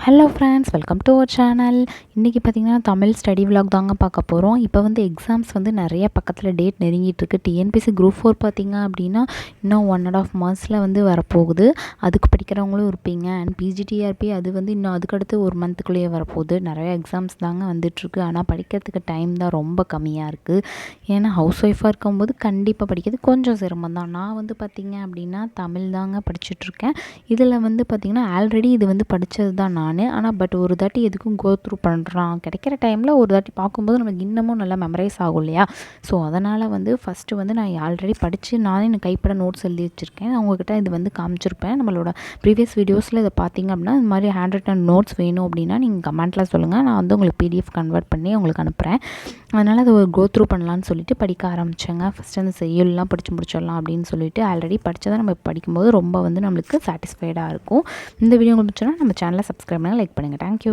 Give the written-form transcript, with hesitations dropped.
Hello friends, welcome to our channel. இன்றைக்கி பார்த்திங்கன்னா Tamil study vlog தாங்க பார்க்க போகிறோம். இப்போ வந்து எக்ஸாம்ஸ் வந்து நிறைய பக்கத்தில் டேட் நெருங்கிட்டுருக்கு. டிஎன்பிசி குரூப் 4 பார்த்திங்க அப்படின்னா இன்னும் 1.5 monthஸில் வந்து வரப்போகுது. அதுக்கு படிக்கிறவங்களும் இருப்பீங்க. அண்ட் பிஜிடிஆர்பி அது வந்து இன்னும் அதுக்கடுத்து ஒரு மந்த்துக்குள்ளேயே வரப்போகுது. நிறைய எக்ஸாம்ஸ் தாங்க வந்துட்டுருக்கு. ஆனால் படிக்கிறதுக்கு டைம் தான் ரொம்ப கம்மியாக இருக்குது. ஏன்னா ஹவுஸ் ஒய்ஃபாக இருக்கும்போது கண்டிப்பாக படிக்கிறது கொஞ்சம் சிரமம் தான். நான் வந்து பார்த்திங்க அப்படின்னா தமிழ் தாங்க படிச்சுட்ருக்கேன். இதில் வந்து பார்த்திங்கன்னா ஆல்ரெடி இது வந்து படித்தது தான் நான். ஆனால் பட் ஒரு தாட்டி எதுக்கும் கோ த்ரூ பண்ணுறான் கிடைக்கிற டைமில் ஒரு தாட்டி பார்க்கும்போது நமக்கு இன்னமும் நல்லா மெமரைஸ் ஆகும் இல்லையா? ஸோ அதனால் வந்து ஃபஸ்ட்டு வந்து நான் ஆல்ரெடி படித்து நானே எனக்கு கைப்பட நோட்ஸ் எழுதி வச்சுருக்கேன். அவங்கக்கிட்ட இது வந்து காமிச்சிருப்பேன். நம்மளோட ப்ரீவியஸ் வீடியோஸில் இதை பார்த்திங்க அப்படின்னா இந்த மாதிரி ஹேண்ட் ரிட்டன் நோட்ஸ் வேணும் அப்படின்னா நீங்கள் கமெண்ட்டில் சொல்லுங்கள். நான் வந்து உங்களுக்கு பிடிஎஃப் கன்வெர்ட் பண்ணி உங்களுக்கு அனுப்புகிறேன். அதனால் அதை ஒரு கோ த்ரூ பண்ணலான்னு சொல்லிட்டு படிக்க ஆரம்பித்தேங்க. ஃபஸ்ட்டு அந்த செய்யுள்லாம் படித்து முடிச்சிடலாம் அப்படின்னு சொல்லிட்டு ஆல்ரெடி படித்ததை நம்ம படிக்கும்போது ரொம்ப வந்து நம்மளுக்கு சாட்டிஸ்ஃபைடாக இருக்கும். இந்த வீடியோ உங்களுக்கு பிடிச்சோன்னா நம்ம சேனலை சப்ஸ்கிரைப் பண்ணுங்கள், லைக் பண்ணுங்கள். தேங்க்யூ.